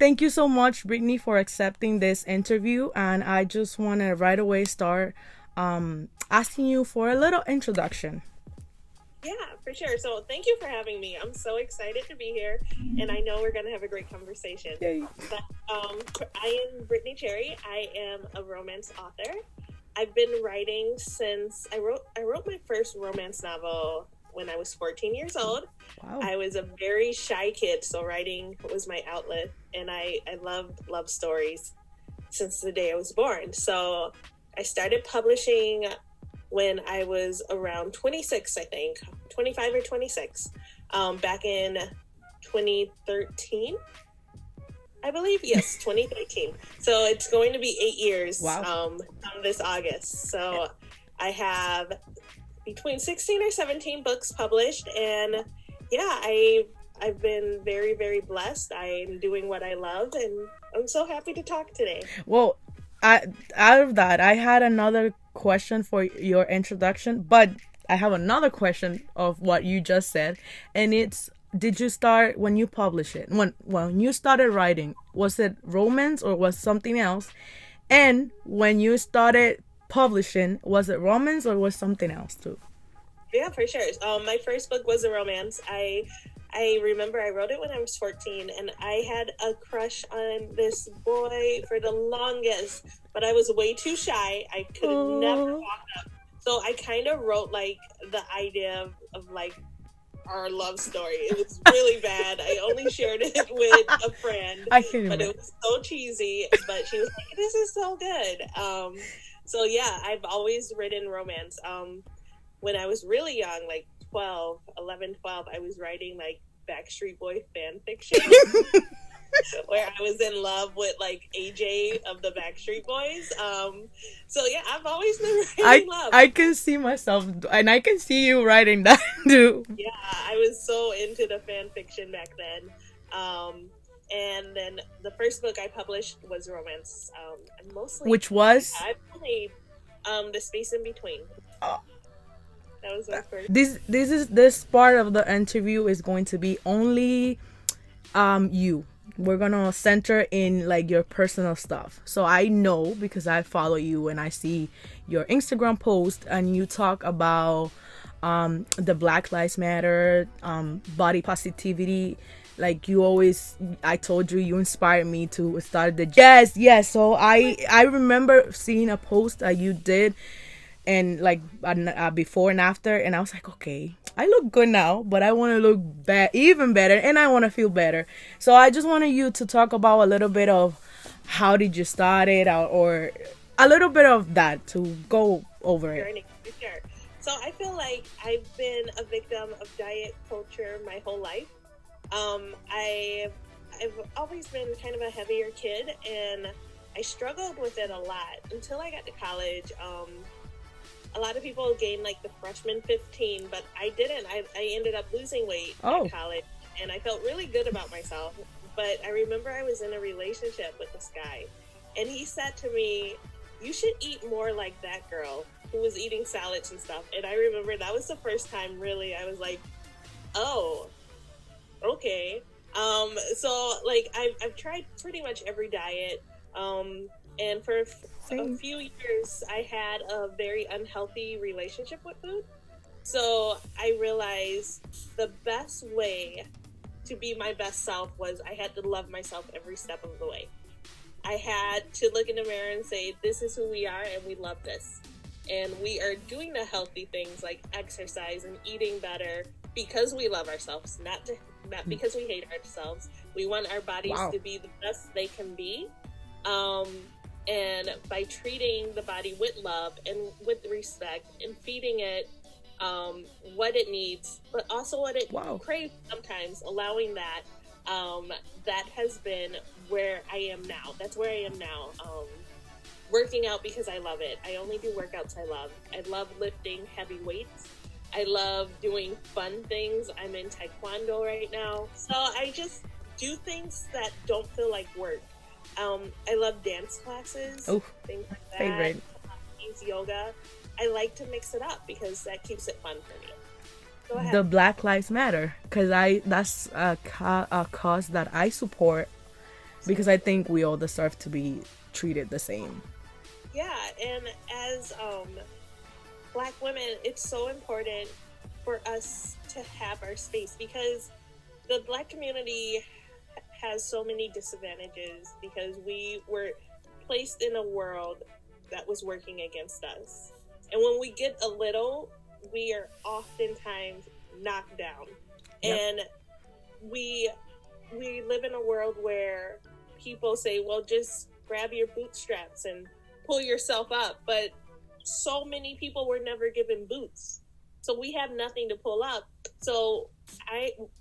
thank you so much, Brittany, for accepting this interview. And I just want to right away start asking you for a little introduction. Yeah, for sure. So thank you for having me. I'm so excited to be here, and I know we're going to have a great conversation. Yay. But I am Brittany Cherry. I am a romance author. I've been writing since I wrote my first romance novel when I was 14 years old. Wow. I was a very shy kid, so writing was my outlet, and I loved love stories since the day I was born. So I started publishing when I was around 26, I think, 25 or 26, back in 2013, I believe. Yes, 2013. So it's going to be 8 years Wow. this August. So I have between 16 or 17 books published, and yeah, I've been very, very blessed. I'm doing what I love, and I'm so happy to talk today. Well, out of that, I had another question for your introduction, but I have another question of what you just said, and it's, did you start when you publish it? When you started writing, was it romance or was something else? And when you started publishing, was it romance or was something else too? Yeah, for sure. My first book was a romance. I remember I wrote it when I was 14, and I had a crush on this boy for the longest, but I was way too shy. I could have never walked up. So I kind of wrote like the idea of like our love story. It was really bad. I only shared it with a friend, I can't but even. it was so cheesy. But she was like, "This is so good." So yeah, I've always written romance. When I was really young, like 12, I was writing like Backstreet Boy fan fiction where I was in love with like AJ of the Backstreet Boys. So yeah, I've always been I writing love. I can see myself, and I can see you writing that too. Yeah, I was so into the fan fiction back then. And then the first book I published was romance. And mostly, Which was I've only The Space in Between. That was my first. this part of the interview is going to be only you. We're gonna center in like your personal stuff. So I know because I follow you and I see your Instagram post and you talk about the Black Lives Matter, body positivity. Like you always, I told you, you inspired me to start the yes. So I remember seeing a post that you did, and like before and after, and I was like, okay, I look good now, but I want to look even better, and I want to feel better. So I just wanted you to talk about a little bit of how did you start it, or a little bit of that to go over it. Journey, for sure. So I feel like I've been a victim of diet culture my whole life. I've always been kind of a heavier kid, and I struggled with it a lot until I got to college. A lot of people gain like the freshman 15, but I didn't. I ended up losing weight Oh. in college, and I felt really good about myself. But I remember I was in a relationship with this guy, and he said to me, "You should eat more like that girl who was eating salads and stuff." And I remember that was the first time really I was like, "Oh, okay." So like I've tried pretty much every diet. And for a Same. few years, I had a very unhealthy relationship with food. So I realized the best way to be my best self was I had to love myself every step of the way. I had to look in the mirror and say, this is who we are and we love this. And we are doing the healthy things like exercise and eating better because we love ourselves, not because we hate ourselves. We want our bodies Wow. to be the best they can be. And by treating the body with love and with respect and feeding it what it needs, but also what it Wow. craves sometimes, allowing that, that has been where I am now. That's where I am now. Working out because I love it. I only do workouts I love. I love lifting heavy weights. I love doing fun things. I'm in Taekwondo right now. So I just do things that don't feel like work. I love dance classes, Oh, things like that. favorite. Yoga. I like to mix it up because that keeps it fun for me. Go ahead. The Black Lives Matter, because that's a cause that I support. because I think we all deserve to be treated the same. Yeah, and as Black women, it's so important for us to have our space, because the Black community has so many disadvantages because we were placed in a world that was working against us. And when we get a little, we are oftentimes knocked down. Yep. And we live in a world where people say, well, just grab your bootstraps and pull yourself up. But so many people were never given boots. So we have nothing to pull up. So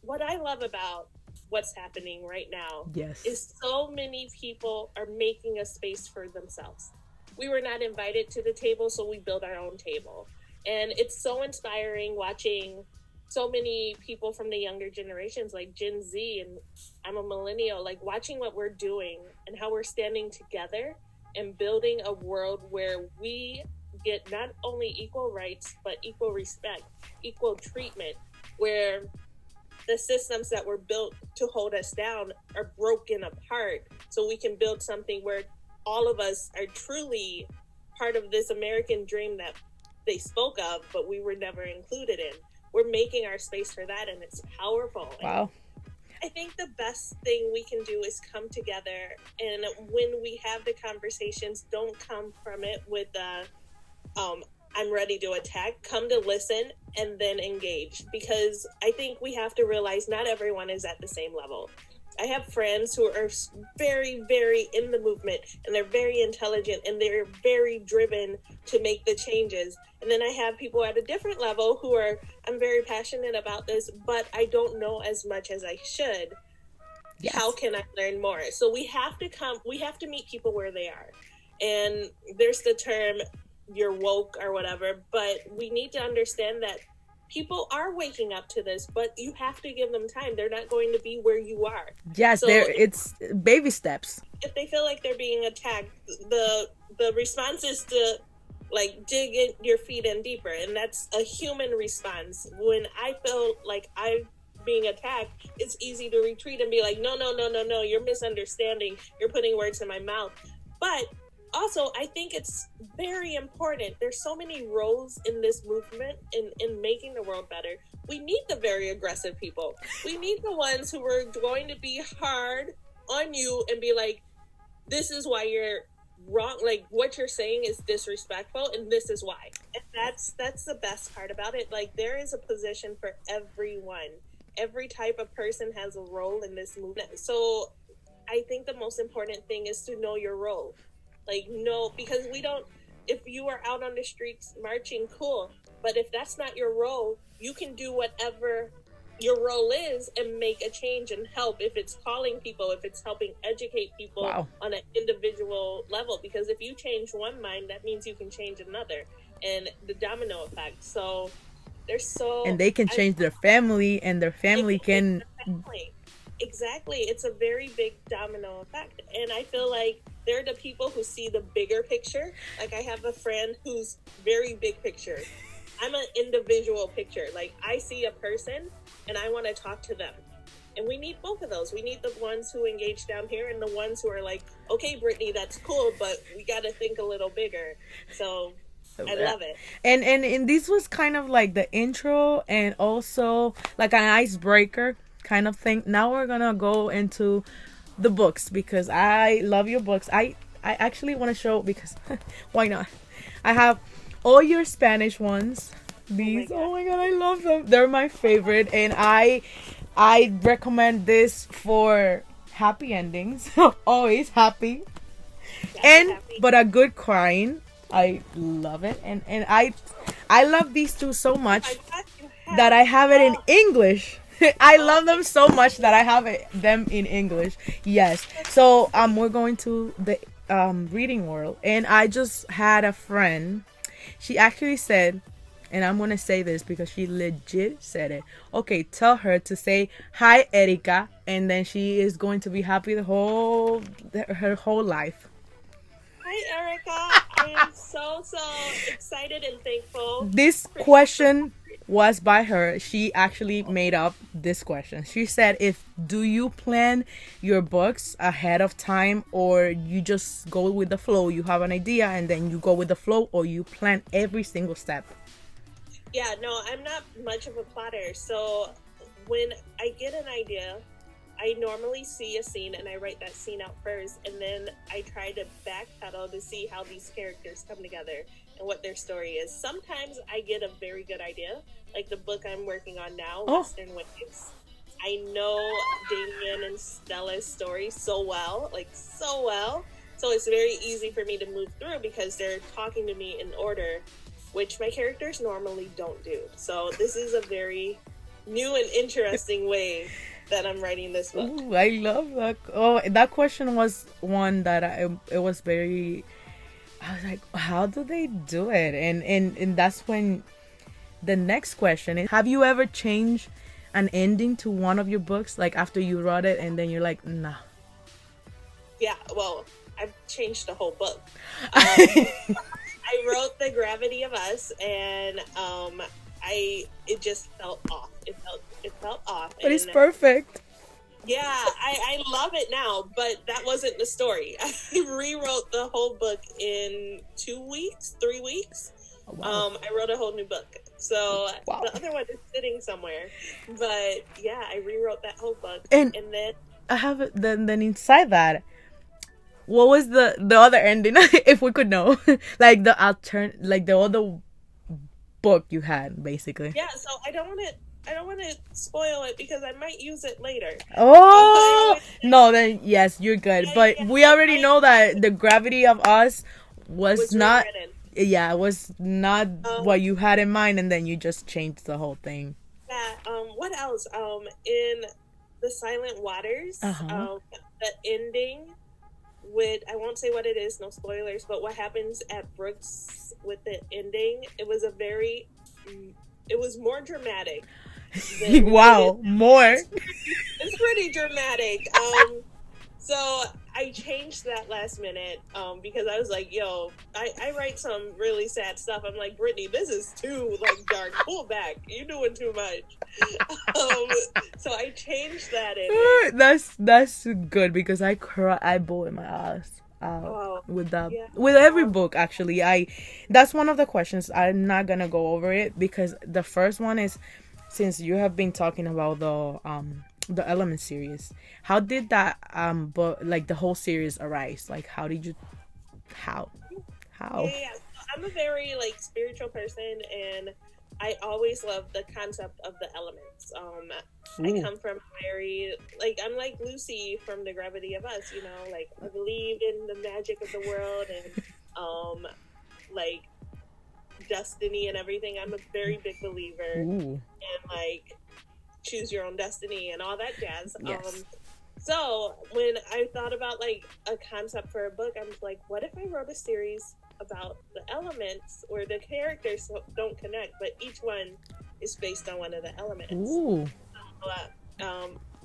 what I love about what's happening right now is so many people are making a space for themselves. We were not invited to the table, so we built our own table. And it's so inspiring watching so many people from the younger generations, like Gen Z, and I'm a millennial, like watching what we're doing and how we're standing together and building a world where we get not only equal rights, but equal respect, equal treatment, where the systems that were built to hold us down are broken apart, so we can build something where all of us are truly part of this American dream that they spoke of, but we were never included in. We're making our space for that, and it's powerful. Wow. I think the best thing we can do is come together, and when we have the conversations, don't come from it with I'm ready to attack. Come to listen and then engage, because I think we have to realize not everyone is at the same level. I have friends who are very, very in the movement, and they're very intelligent, and they're very driven to make the changes. And then I have people at a different level who are, I'm very passionate about this, but I don't know as much as I should. Yes. How can I learn more? So we have to meet people where they are. And there's the term, you're woke or whatever, but we need to understand that people are waking up to this, but you have to give them time. They're not going to be where you are. Yes, so it's baby steps. If they feel like they're being attacked, the response is to like dig in your feet in deeper, and that's a human response. When I feel like I'm being attacked, it's easy to retreat and be like, no, you're misunderstanding. You're putting words in my mouth. But also, I think it's very important. There's so many roles in this movement in making the world better. We need the very aggressive people. We need the ones who are going to be hard on you and be like, this is why you're wrong. Like, what you're saying is disrespectful, and this is why. And that's the best part about it. Like, there is a position for everyone. Every type of person has a role in this movement. So I think the most important thing is to know your role. Like, no, because if you are out on the streets marching, cool. But if that's not your role, you can do whatever your role is and make a change and help. If it's calling people, if it's helping educate people on an individual level. Because if you change one mind, that means you can change another. And the domino effect. So and they can change their family, and their family can... Exactly. It's a very big domino effect. And I feel like they're the people who see the bigger picture. Like, I have a friend who's very big picture. I'm an individual picture. Like, I see a person and I want to talk to them. And we need both of those. We need the ones who engage down here and the ones who are like, okay, Brittany, that's cool, but we got to think a little bigger. So I love it. And this was kind of like the intro and also like an icebreaker kind of thing. Now we're gonna go into the books, because I love your books. I actually want to show, because why not? I have all your Spanish ones. These, oh my god, I love them. They're my favorite, and I recommend this for happy endings. Always happy. But a good crying. I love it, and I love these two so much that I have it in English. I love them so much that I have them in English. Yes. So we're going to the reading world, and I just had a friend. She actually said, and I'm gonna say this because she legit said it. Okay, tell her to say hi, Erika, and then she is going to be happy her whole life. Hi, Erika. I am so excited and thankful. This question was by her. She actually made up this question. She said, "If do you plan your books ahead of time, or you just go with the flow? You have an idea and then you go with the flow, or you plan every single step?" Yeah, no, I'm not much of a plotter. So when I get an idea, I normally see a scene and I write that scene out first, and then I try to backpedal to see how these characters come together and what their story is. Sometimes I get a very good idea, like the book I'm working on now, Western Waves. I know Damien and Stella's story so well, like so well. So it's very easy for me to move through because they're talking to me in order, which my characters normally don't do. So this is a very new and interesting way that I'm writing this book. Ooh, I love that. Oh, that question was one that it was very, I was like, how do they do it? And that's when the next question is, have you ever changed an ending to one of your books, like after you wrote it and then you're like, nah? Yeah, well, I've changed the whole book. I wrote The Gravity of Us, and it just felt off. It felt off. But it's perfect. Yeah, I love it now, but that wasn't the story. I rewrote the whole book in 3 weeks. Oh, wow. I wrote a whole new book. So wow. The other one is sitting somewhere. But yeah, I rewrote that whole book. And then I have it, then inside that, what was the other ending? If we could know. Like the other book you had, basically. Yeah, so I don't want to spoil it because I might use it later. Oh no, then yes, you're good. Yeah, but we already know that The Gravity of Us was not. Rewritten. Yeah, it was not what you had in mind, and then you just changed the whole thing. Yeah. What else? In The Silent Waters, the ending. I won't say what it is, no spoilers, but what happens at Brooks with the ending, it was more dramatic. Wow, more. It's pretty dramatic. So I changed that last minute because I was like, yo, I write some really sad stuff. I'm like, Brittany, this is too dark. Pull back. You're doing too much. So I changed that in there. That's good because I bawled my ass with that. Yeah. With every book, actually. That's one of the questions. I'm not gonna go over it because the first one is, since you have been talking about the Element series, how did that book, like the whole series, arise? Like, how did you how yeah. So I'm a very spiritual person, and I always love the concept of the elements. I come from very I'm like Lucy from The Gravity of Us, I believe in the magic of the world and destiny and everything. I'm a very big believer in choose your own destiny and all that jazz. Yes. So when I thought about a concept for a book, I was like, what if I wrote a series about the elements where the characters don't connect, but each one is based on one of the elements. Ooh.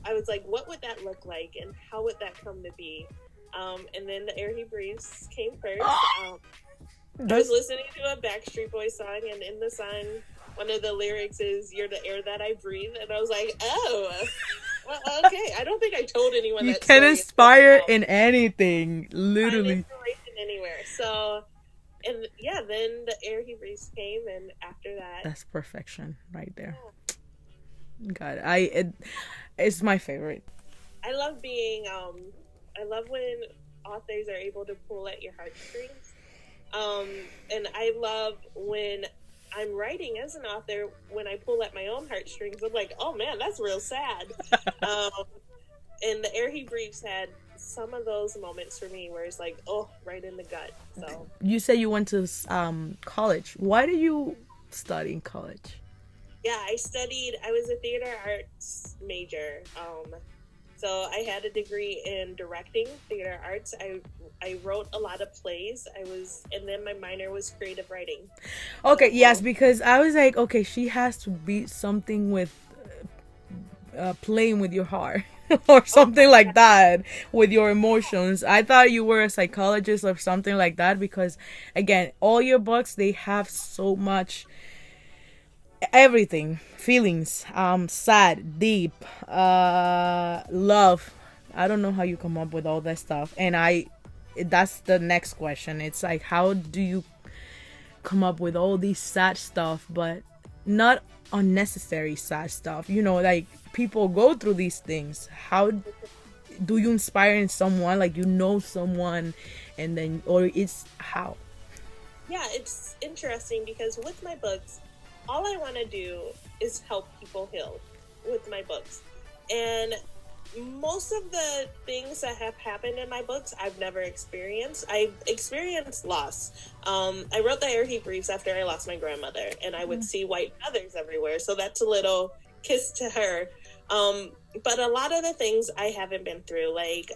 I was like, what would that look like and how would that come to be? And then The Air He Breathes came first. I was listening to a Backstreet Boys song, and in the song, one of the lyrics is, "You're the air that I breathe," and I was like, oh, well, okay. I don't think I told anyone you that can inspire in anything, literally. Find inspiration anywhere. So, and yeah, then The Air He Breathes came, and after that, that's perfection right there. God, it's my favorite. I love when authors are able to pull at your heartstrings. And I love when I'm writing as an author, when I pull at my own heartstrings, I'm like, oh man, that's real sad. And The Air He Breathes had some of those moments for me where it's like, oh, right in the gut. So you say you went to college. Why did you study in college? Yeah, I was a theater arts major. So I had a degree in directing, theater arts. I wrote a lot of plays. And then my minor was creative writing. Okay, yes, because I was like, okay, she has to be something with playing with your heart or something like that, with your emotions. I thought you were a psychologist or something like that because, again, all your books, they have so much everything, feelings, sad, deep, love. I don't know how you come up with all that stuff. And that's the next question. It's like, how do you come up with all these sad stuff, but not unnecessary sad stuff? Like, people go through these things. How do you inspire in someone, like, someone, and then, or it's how? Yeah, it's interesting because with my books, all I want to do is help people heal with my books. And most of the things that have happened in my books, I've never experienced. I've experienced loss. I wrote the air heat briefs after I lost my grandmother, and I would see white feathers everywhere. So that's a little kiss to her. But a lot of the things I haven't been through, like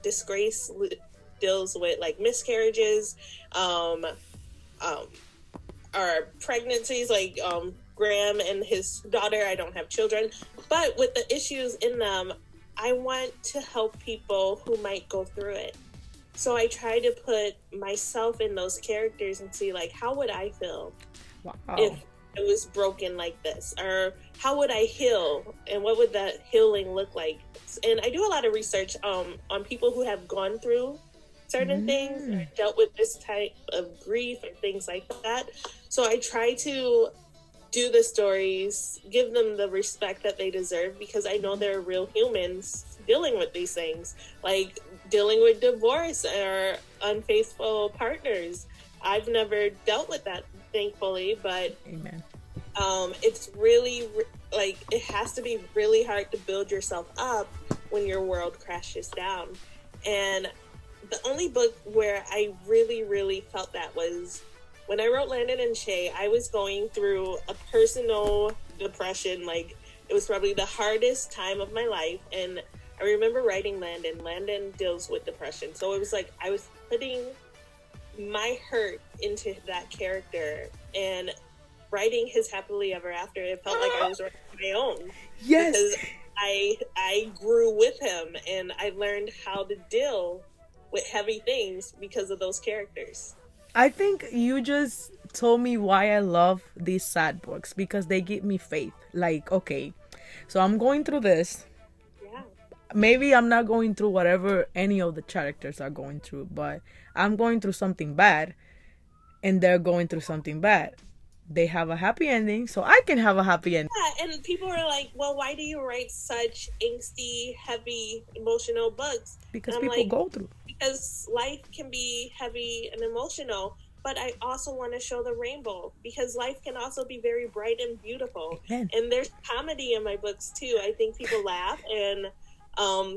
disgrace deals with like miscarriages, or pregnancies, like Graham and his daughter. I don't have children, but with the issues in them, I want to help people who might go through it. So I try to put myself in those characters and see, like, how would I feel if I was broken like this? Or how would I heal? And what would that healing look like? And I do a lot of research on people who have gone through certain things, or dealt with this type of grief and things like that. So I try to do the stories, give them the respect that they deserve, because I know they're real humans dealing with these things, like dealing with divorce or unfaithful partners. I've never dealt with that, thankfully, but Amen. It's really like, it has to be really hard to build yourself up when your world crashes down. And the only book where I really, really felt that was when I wrote Landon and Shay. I was going through a personal depression. Like, it was probably the hardest time of my life. And I remember writing Landon. Landon deals with depression. So it was like I was putting my hurt into that character and writing his happily ever after. It felt like I was writing my own. Yes. Because I grew with him, and I learned how to deal with heavy things because of those characters. I think you just told me why I love these sad books, because they give me faith. Like, okay, so I'm going through this. Yeah. Maybe I'm not going through whatever any of the characters are going through, but I'm going through something bad, and they're going through something bad. They have a happy ending, so I can have a happy ending. Yeah, and people are like, well, why do you write such angsty, heavy, emotional books? Because people go through. Because life can be heavy and emotional, but I also want to show the rainbow, because life can also be very bright and beautiful. Amen. And there's comedy in my books too. I think people laugh and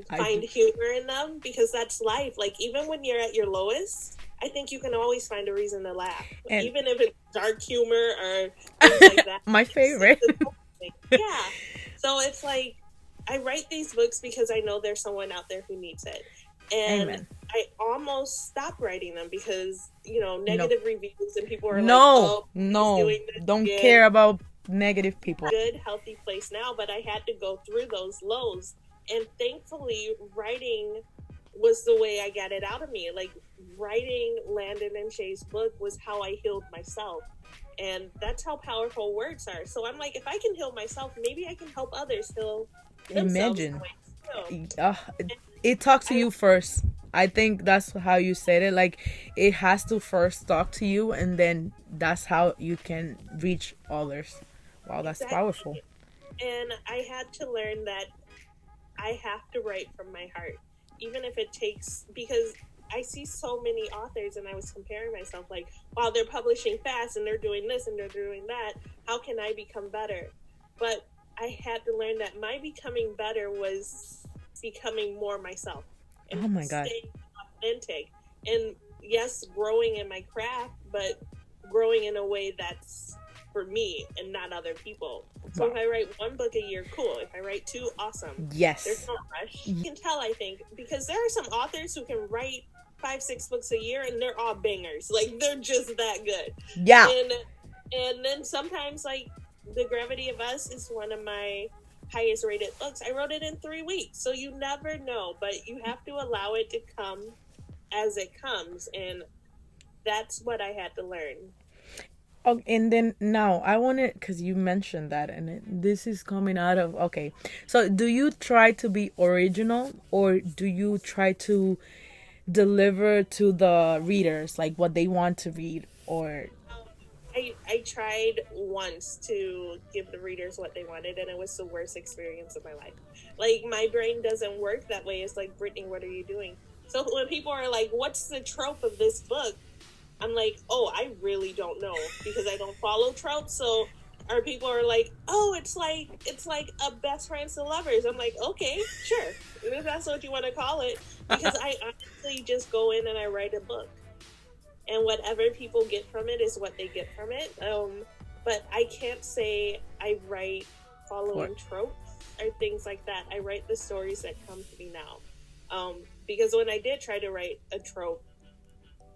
find humor in them, because that's life. Like, even when you're at your lowest, I think you can always find a reason to laugh, and even if it's dark humor or things like that. My favorite. Yeah. So it's like, I write these books because I know there's someone out there who needs it. And Amen. I almost stopped writing them because, negative reviews, and people are don't care about negative people. Good, healthy place now, but I had to go through those lows. And thankfully, writing was the way I got it out of me. Like, writing Landon and Shay's book was how I healed myself. And that's how powerful words are. So I'm like, if I can heal myself, maybe I can help others heal themselves. Imagine. It talks to you first. I think that's how you said it. Like, it has to first talk to you, and then that's how you can reach others. Wow, that's powerful. And I had to learn that I have to write from my heart, even if it takes, because I see so many authors, and I was comparing myself, like, wow, they're publishing fast and they're doing this and they're doing that. How can I become better? But I had to learn that my becoming better was becoming more myself. And oh my God. Staying authentic. And yes, growing in my craft, but growing in a way that's for me and not other people. So if I write one book a year, cool. If I write two, awesome. Yes. There's no rush. You can tell, I think, because there are some authors who can write 5-6 books a year and they're all bangers. Like, they're just that good. Yeah. And then sometimes, like, The Gravity of Us is one of my highest rated books. I wrote it in 3 weeks. So you never know, but you have to allow it to come as it comes. And that's what I had to learn. Oh, and then now I want to, because you mentioned that, and this is coming out of, okay. So do you try to be original, or do you try to deliver to the readers like what they want to read, or I tried once to give the readers what they wanted, and it was the worst experience of my life. Like, my brain doesn't work that way. It's like, Brittany, what are you doing? So when people are like, what's the trope of this book? I'm like, oh, I really don't know, because I don't follow tropes. So our people are like, oh, it's like a best friends to lovers. I'm like, okay, sure, if that's what you want to call it, because I honestly just go in and I write a book, and whatever people get from it is what they get from it. But I can't say I write following tropes or things like that. I write the stories that come to me now. Because when I did try to write a trope,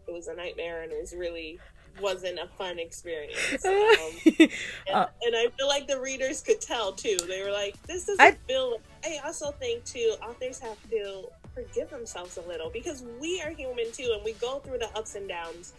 it was a nightmare, and it wasn't a fun experience. And I feel like the readers could tell too. They were like, this doesn't feel. I also think too, authors have to forgive themselves a little, because we are human too, and we go through the ups and downs.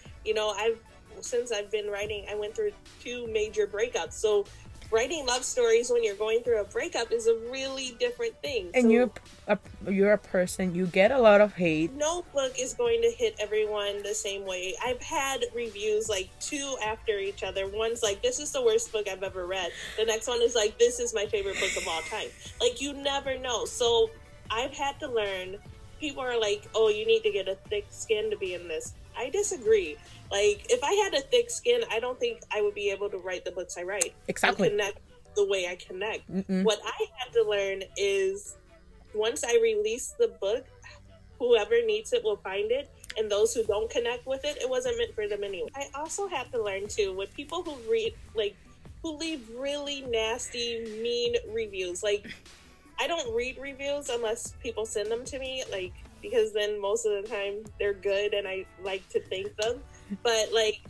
Since I've been writing, I went through 2 major breakups. So writing love stories when you're going through a breakup is a really different thing. And so, you're a person, you get a lot of hate. No book is going to hit everyone the same way. I've had reviews like 2 after each other. One's like, this is the worst book I've ever read. The next one is like, this is my favorite book of all time. Like, you never know. So I've had to learn. People are like, oh, you need to get a thick skin to be in this. I disagree. Like, if I had a thick skin, I don't think I would be able to write the books I write. Exactly. And connect the way I connect. What I had to learn is, once I release the book, whoever needs it will find it. And those who don't connect with it, it wasn't meant for them anyway. I also have to learn too, with people who leave really nasty, mean reviews. Like, I don't read reviews unless people send them to me, like, because then most of the time they're good and I like to thank them. But like,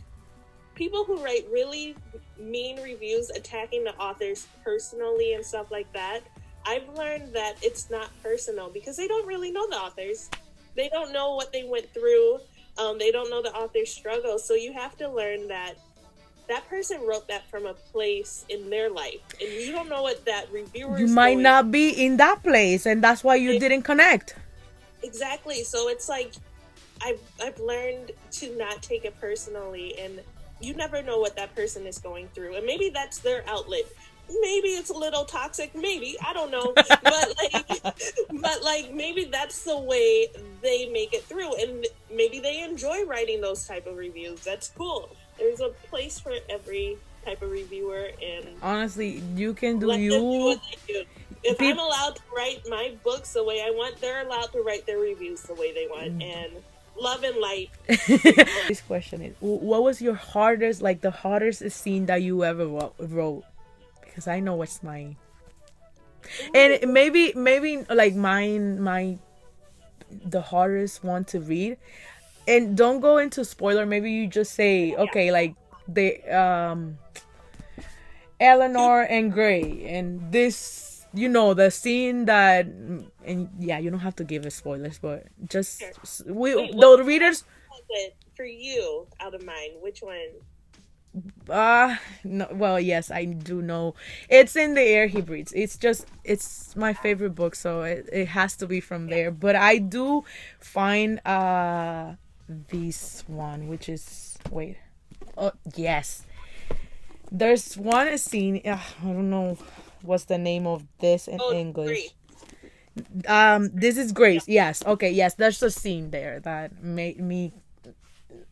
people who write really mean reviews attacking the authors personally and stuff like that, I've learned that it's not personal, because they don't really know the authors. They don't know what they went through. They don't know the author's struggle. So you have to learn that that person wrote that from a place in their life, and you don't know what that reviewer you might not be in that place, and that's why you didn't connect. Exactly. So it's like, I've learned to not take it personally, and you never know what that person is going through, and maybe that's their outlet. Maybe it's a little toxic, maybe, I don't know, but maybe that's the way they make it through, and maybe they enjoy writing those type of reviews. That's cool. There's a place for every type of reviewer, and honestly, you can do let them do what they do. If Pe- I'm allowed to write my books the way I want, they're allowed to write their reviews the way they want. And love and light. This question is, what was your hardest, like the hardest scene that you ever wrote? Because I know what's mine. And maybe like mine, the hardest one to read. And don't go into spoiler. Maybe you just say, okay, like the Eleanor and Gray, and this, the scene that, and yeah, you don't have to give us spoilers, but just the readers. For you, out of mine, which one? No, well, yes, I do know. It's In the Air He Breathes. It's my favorite book, so it has to be from there. But I do find this one, which is, wait, oh yes, there's one scene, I don't know what's the name of this in English. Grace. This is Grace. Yes, okay, yes, there's a scene there that made me,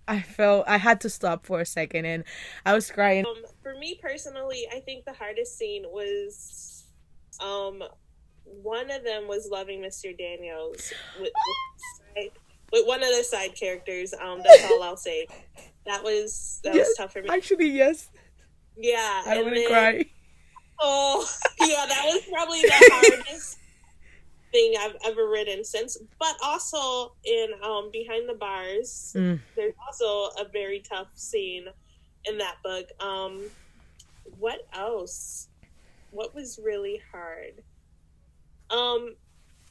I felt I had to stop for a second and I was crying. For me personally, I think the hardest scene was, one of them was Loving Mr. Daniels with one of the side characters. That's all I'll say. That was tough for me. Actually, yes. Yeah, I don't want to cry. Oh, yeah, that was probably the hardest thing I've ever written since. But also in Behind the Bars, there's also a very tough scene in that book. What else? What was really hard?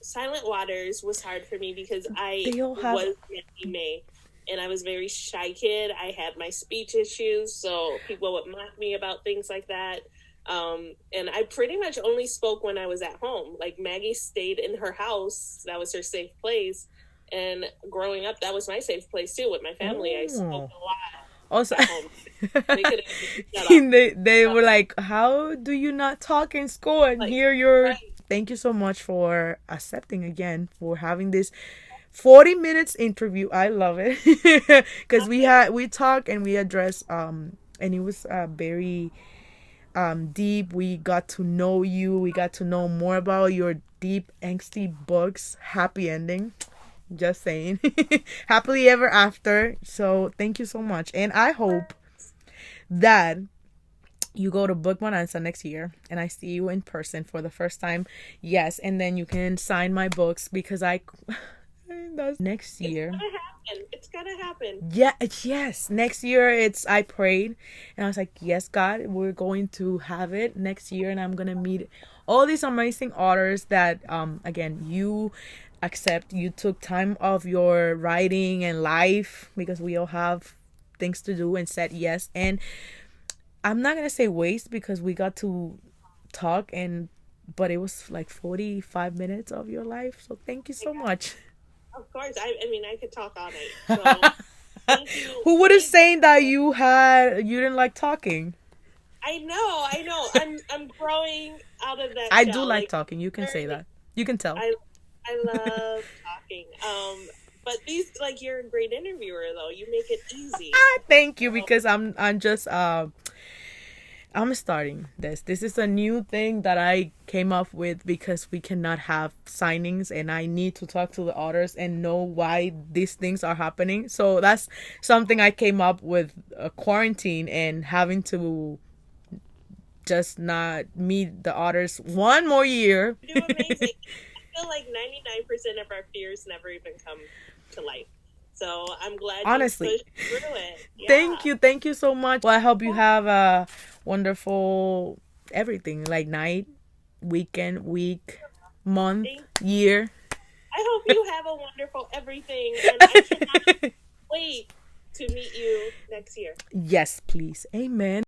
Silent Waters was hard for me because I was Nancy May, and I was a very shy kid. I had my speech issues, so people would mock me about things like that. And I pretty much only spoke when I was at home. Like Maggie stayed in her house. That was her safe place. And growing up, that was my safe place too with my family. I spoke a lot Also, at home. They couldn't shut up. they were like, "How do you not talk in school?" And Like, here you're. right. Thank you so much for accepting again, for having this 40 minutes interview. I love it because we talked and we addressed and it was very deep. We got to know you. We got to know more about your deep angsty books. Happy ending. Just saying. Happily ever after. So thank you so much. And I hope that you go to Book Bonanza next year and I see you in person for the first time. Yes. And then you can sign my books because that's next year. It's gonna happen. Yeah, yes. Next year I prayed and I was like, yes, God, we're going to have it next year and I'm gonna meet all these amazing authors that again you took time off your writing and life because we all have things to do and said yes. And I'm not gonna say waste because we got to talk but it was like 45 minutes of your life. So thank you so much. Of course. I mean, I could talk all night. So thank you. Who would have saying that you didn't like talking? I know. I'm growing out of that. I shell. do like talking. You can say that. You can tell. I love talking. But these, like, you're a great interviewer though. You make it easy. Thank you because I'm just I'm starting this. This is a new thing that I came up with because we cannot have signings and I need to talk to the authors and know why these things are happening. So that's something I came up with quarantine and having to just not meet the authors one more year. You do amazing. I feel like 99% of our fears never even come to life. So I'm glad honestly you pushed through it. Yeah. Thank you so much. Well, I hope you have a wonderful everything, like night, weekend, week, month, year. I hope you have a wonderful everything, and I cannot wait to meet you next year. Yes, please. Amen.